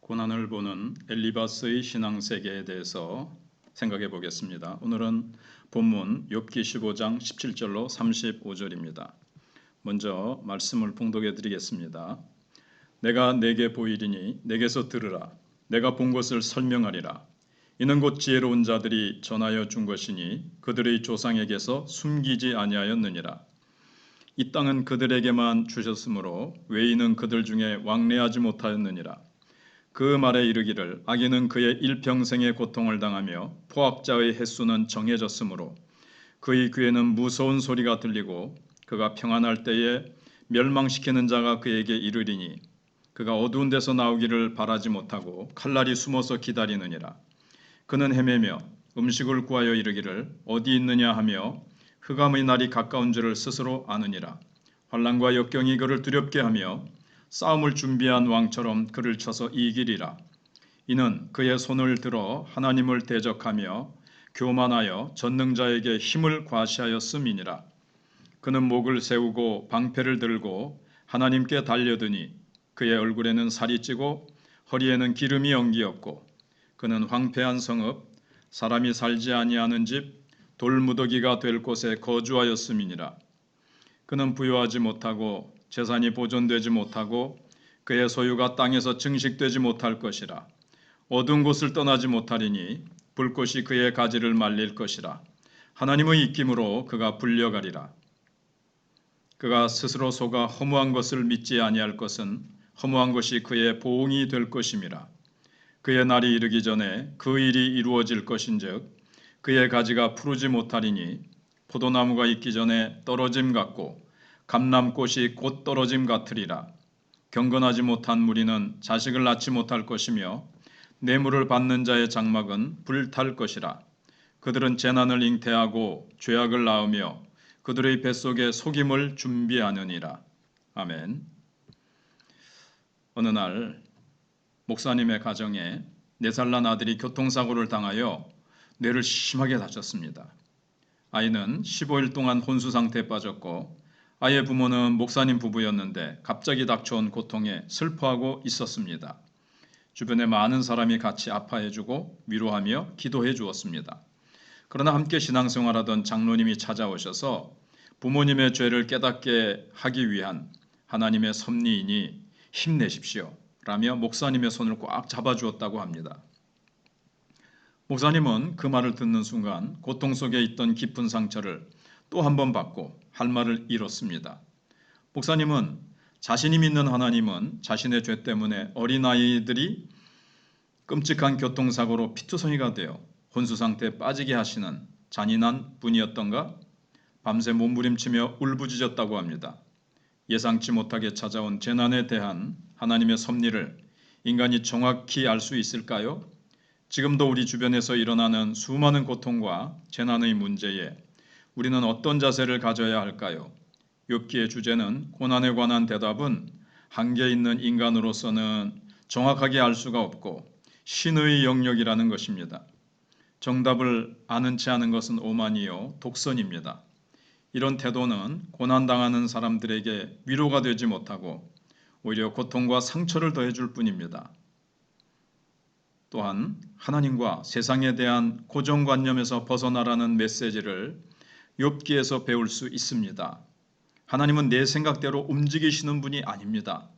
고난을 보는 엘리바스의 신앙세계에 대해서 생각해 보겠습니다. 오늘은 본문 욥기 15장 17절로 35절입니다. 먼저 말씀을 봉독해 드리겠습니다. 내가 내게 보이리니 내게서 들으라. 내가 본 것을 설명하리라. 이는 곧 지혜로운 자들이 전하여 준 것이니 그들의 조상에게서 숨기지 아니하였느니라. 이 땅은 그들에게만 주셨으므로 외인은 그들 중에 왕래하지 못하였느니라. 그 말에 이르기를 악인은 그의 일평생의 고통을 당하며 포악자의 횟수는 정해졌으므로 그의 귀에는 무서운 소리가 들리고 그가 평안할 때에 멸망시키는 자가 그에게 이르리니 그가 어두운 데서 나오기를 바라지 못하고 칼날이 숨어서 기다리느니라. 그는 헤매며 음식을 구하여 이르기를 어디 있느냐 하며 흑암의 날이 가까운 줄을 스스로 아느니라. 환난과 역경이 그를 두렵게 하며 싸움을 준비한 왕처럼 그를 쳐서 이기리라. 이는 그의 손을 들어 하나님을 대적하며 교만하여 전능자에게 힘을 과시하였음이니라. 그는 목을 세우고 방패를 들고 하나님께 달려드니 그의 얼굴에는 살이 찌고 허리에는 기름이 엉기었고 그는 황폐한 성읍 사람이 살지 아니하는 집 돌무더기가 될 곳에 거주하였음이니라. 그는 부유하지 못하고 재산이 보존되지 못하고 그의 소유가 땅에서 증식되지 못할 것이라. 어두운 곳을 떠나지 못하리니 불꽃이 그의 가지를 말릴 것이라. 하나님의 입김으로 그가 불려가리라. 그가 스스로 속아 허무한 것을 믿지 아니할 것은 허무한 것이 그의 보응이 될 것임이라. 그의 날이 이르기 전에 그 일이 이루어질 것인즉 그의 가지가 푸르지 못하리니 포도나무가 있기 전에 떨어짐 같고 감람꽃이 곧 떨어짐 같으리라. 경건하지 못한 무리는 자식을 낳지 못할 것이며 뇌물을 받는 자의 장막은 불탈 것이라. 그들은 재난을 잉태하고 죄악을 낳으며 그들의 뱃속에 속임을 준비하느니라. 아멘. 어느 날 목사님의 가정에 4살 난 아들이 교통사고를 당하여 뇌를 심하게 다쳤습니다. 아이는 15일 동안 혼수 상태에 빠졌고 아이의 부모는 목사님 부부였는데 갑자기 닥쳐온 고통에 슬퍼하고 있었습니다. 주변에 많은 사람이 같이 아파해주고 위로하며 기도해 주었습니다. 그러나 함께 신앙생활하던 장로님이 찾아오셔서 부모님의 죄를 깨닫게 하기 위한 하나님의 섭리이니 힘내십시오 라며 목사님의 손을 꽉 잡아주었다고 합니다. 목사님은 그 말을 듣는 순간 고통 속에 있던 깊은 상처를 또 한 번 받고 할 말을 잃었습니다. 목사님은 자신이 믿는 하나님은 자신의 죄 때문에 어린아이들이 끔찍한 교통사고로 피투성이가 되어 혼수 상태에 빠지게 하시는 잔인한 분이었던가 밤새 몸부림치며 울부짖었다고 합니다. 예상치 못하게 찾아온 재난에 대한 하나님의 섭리를 인간이 정확히 알 수 있을까요? 지금도 우리 주변에서 일어나는 수많은 고통과 재난의 문제에 우리는 어떤 자세를 가져야 할까요? 욥기의 주제는 고난에 관한 대답은 한계 있는 인간으로서는 정확하게 알 수가 없고 신의 영역이라는 것입니다. 정답을 아는 채 하는 것은 오만이요 독선입니다. 이런 태도는 고난당하는 사람들에게 위로가 되지 못하고 오히려 고통과 상처를 더해줄 뿐입니다. 또한 하나님과 세상에 대한 고정관념에서 벗어나라는 메시지를 욥기에서 배울 수 있습니다. 하나님은 내 생각대로 움직이시는 분이 아닙니다.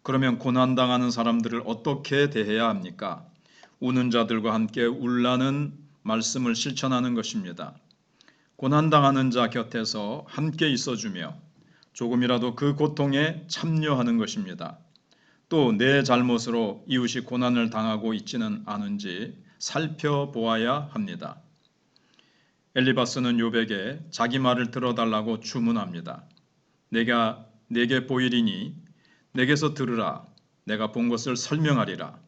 그러면 고난당하는 사람들을 어떻게 대해야 합니까? 우는 자들과 함께 울라는 말씀을 실천하는 것입니다. 고난당하는 자 곁에서 함께 있어주며 조금이라도 그 고통에 참여하는 것입니다. 또 내 잘못으로 이웃이 고난을 당하고 있지는 않은지 살펴보아야 합니다. 엘리바스는 욥에게 자기 말을 들어달라고 주문합니다. 내가 내게 보이리니 내게서 들으라. 내가 본 것을 설명하리라.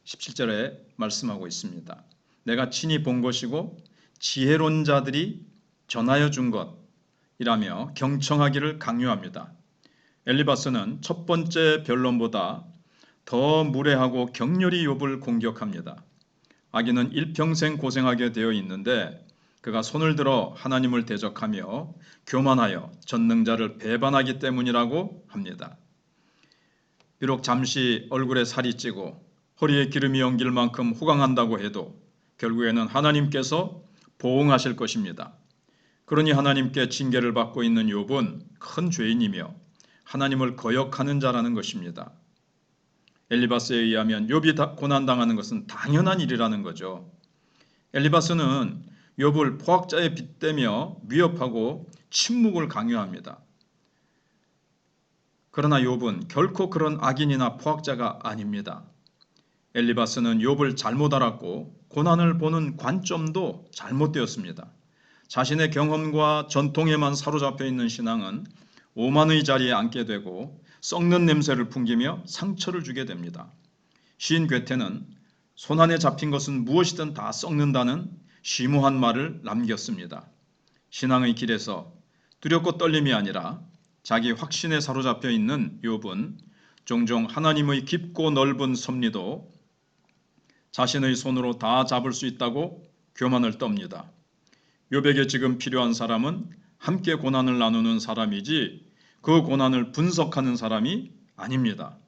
17절에 말씀하고 있습니다. 내가 친히 본 것이고 지혜로운 자들이 전하여 준 것이라며 경청하기를 강요합니다. 엘리바스는 첫 번째 변론보다 더 무례하고 격렬히 욥을 공격합니다. 악인은 일평생 고생하게 되어 있는데 그가 손을 들어 하나님을 대적하며 교만하여 전능자를 배반하기 때문이라고 합니다. 비록 잠시 얼굴에 살이 찌고 허리에 기름이 엉길 만큼 호강한다고 해도 결국에는 하나님께서 보응하실 것입니다. 그러니 하나님께 징계를 받고 있는 욥은 큰 죄인이며 하나님을 거역하는 자라는 것입니다. 엘리바스에 의하면 욥이 고난당하는 것은 당연한 일이라는 거죠. 엘리바스는 욥을 포악자에 빗대며 위협하고 침묵을 강요합니다. 그러나 욥은 결코 그런 악인이나 포악자가 아닙니다. 엘리바스는 욥을 잘못 알았고 고난을 보는 관점도 잘못되었습니다. 자신의 경험과 전통에만 사로잡혀 있는 신앙은 오만의 자리에 앉게 되고 썩는 냄새를 풍기며 상처를 주게 됩니다. 시인 괴테는 손안에 잡힌 것은 무엇이든 다 썩는다는 심오한 말을 남겼습니다. 신앙의 길에서 두렵고 떨림이 아니라 자기 확신에 사로잡혀 있는 욥은 종종 하나님의 깊고 넓은 섭리도 자신의 손으로 다 잡을 수 있다고 교만을 떱니다. 욥에게 지금 필요한 사람은 함께 고난을 나누는 사람이지 그 고난을 분석하는 사람이 아닙니다.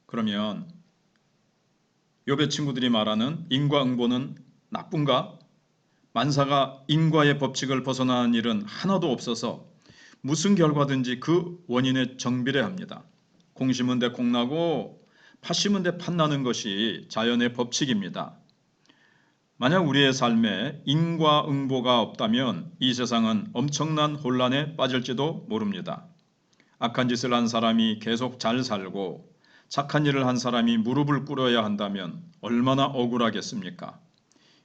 그러면 욥의 친구들이 말하는 인과응보는 나쁜가? 만사가 인과의 법칙을 벗어나는 일은 하나도 없어서 무슨 결과든지 그 원인에 정비례합니다. 공 심은 데 콩 나고 팥 심은 데 팥 나는 것이 자연의 법칙입니다. 만약 우리의 삶에 인과응보가 없다면 이 세상은 엄청난 혼란에 빠질지도 모릅니다. 악한 짓을 한 사람이 계속 잘 살고 착한 일을 한 사람이 무릎을 꿇어야 한다면 얼마나 억울하겠습니까?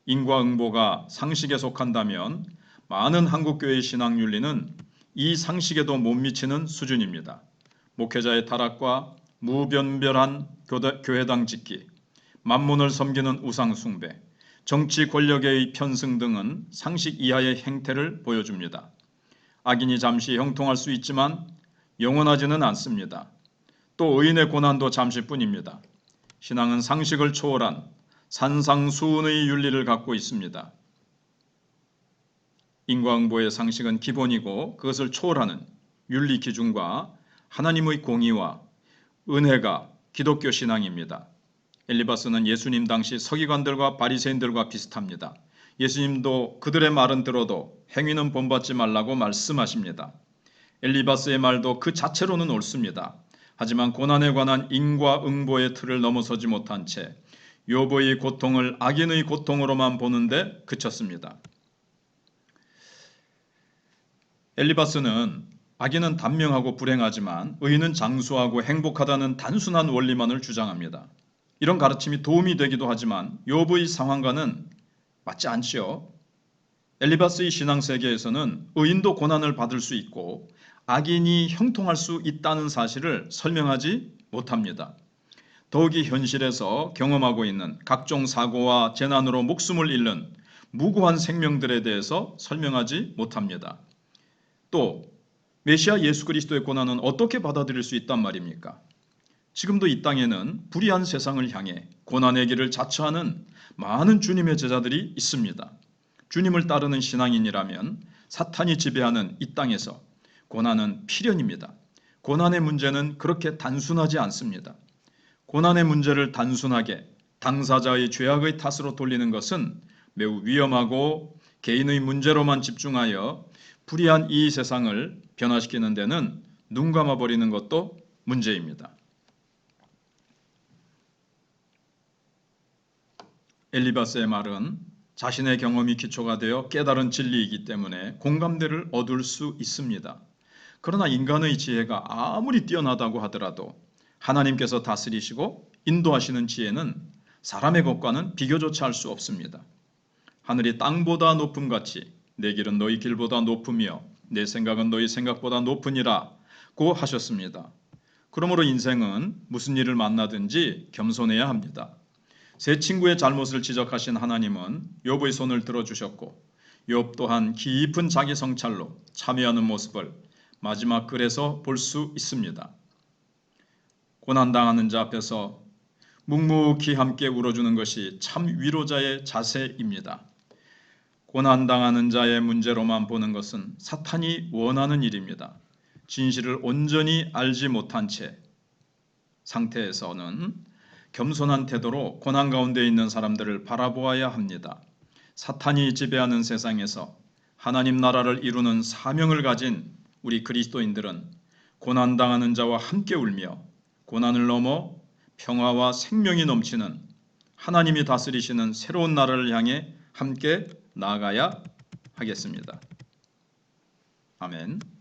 인과응보가 상식에 속한다면 많은 한국교회의 신앙윤리는 이 상식에도 못 미치는 수준입니다. 목회자의 타락과 무변별한 교회당 짓기, 만문을 섬기는 우상숭배, 정치 권력의 편승 등은 상식 이하의 행태를 보여줍니다. 악인이 잠시 형통할 수 있지만 영원하지는 않습니다. 또 의인의 고난도 잠시뿐입니다. 신앙은 상식을 초월한 산상수훈의 윤리를 갖고 있습니다. 인과응보의 상식은 기본이고 그것을 초월하는 윤리 기준과 하나님의 공의와 은혜가 기독교 신앙입니다. 엘리바스는 예수님 당시 서기관들과 바리새인들과 비슷합니다. 예수님도 그들의 말은 들어도 행위는 본받지 말라고 말씀하십니다. 엘리바스의 말도 그 자체로는 옳습니다. 하지만 고난에 관한 인과응보의 틀을 넘어서지 못한 채 욥의 고통을 악인의 고통으로만 보는데 그쳤습니다. 엘리바스는 악인은 단명하고 불행하지만 의인은 장수하고 행복하다는 단순한 원리만을 주장합니다. 이런 가르침이 도움이 되기도 하지만 욥의 상황과는 맞지 않지요. 엘리바스의 신앙 세계에서는 의인도 고난을 받을 수 있고 악인이 형통할 수 있다는 사실을 설명하지 못합니다. 더욱이 현실에서 경험하고 있는 각종 사고와 재난으로 목숨을 잃는 무고한 생명들에 대해서 설명하지 못합니다. 또 메시아 예수 그리스도의 고난은 어떻게 받아들일 수 있단 말입니까? 지금도 이 땅에는 불의한 세상을 향해 고난의 길을 자처하는 많은 주님의 제자들이 있습니다. 주님을 따르는 신앙인이라면 사탄이 지배하는 이 땅에서 고난은 필연입니다. 고난의 문제는 그렇게 단순하지 않습니다. 고난의 문제를 단순하게 당사자의 죄악의 탓으로 돌리는 것은 매우 위험하고 개인의 문제로만 집중하여 불의한 이 세상을 변화시키는 데는 눈 감아버리는 것도 문제입니다. 엘리바스의 말은 자신의 경험이 기초가 되어 깨달은 진리이기 때문에 공감대를 얻을 수 있습니다. 그러나 인간의 지혜가 아무리 뛰어나다고 하더라도 하나님께서 다스리시고 인도하시는 지혜는 사람의 것과는 비교조차 할 수 없습니다. 하늘이 땅보다 높음같이 내 길은 너희 길보다 높으며 내 생각은 너희 생각보다 높으니라 고 하셨습니다. 그러므로 인생은 무슨 일을 만나든지 겸손해야 합니다. 세 친구의 잘못을 지적하신 하나님은 욥의 손을 들어주셨고 욥 또한 깊은 자기 성찰로 참여하는 모습을 마지막 글에서 볼 수 있습니다. 고난당하는 자 앞에서 묵묵히 함께 울어주는 것이 참 위로자의 자세입니다. 고난당하는 자의 문제로만 보는 것은 사탄이 원하는 일입니다. 진실을 온전히 알지 못한 채 상태에서는 겸손한 태도로 고난 가운데 있는 사람들을 바라보아야 합니다. 사탄이 지배하는 세상에서 하나님 나라를 이루는 사명을 가진 우리 그리스도인들은 고난당하는 자와 함께 울며 고난을 넘어 평화와 생명이 넘치는 하나님이 다스리시는 새로운 나라를 향해 함께 나아가야 하겠습니다. 아멘.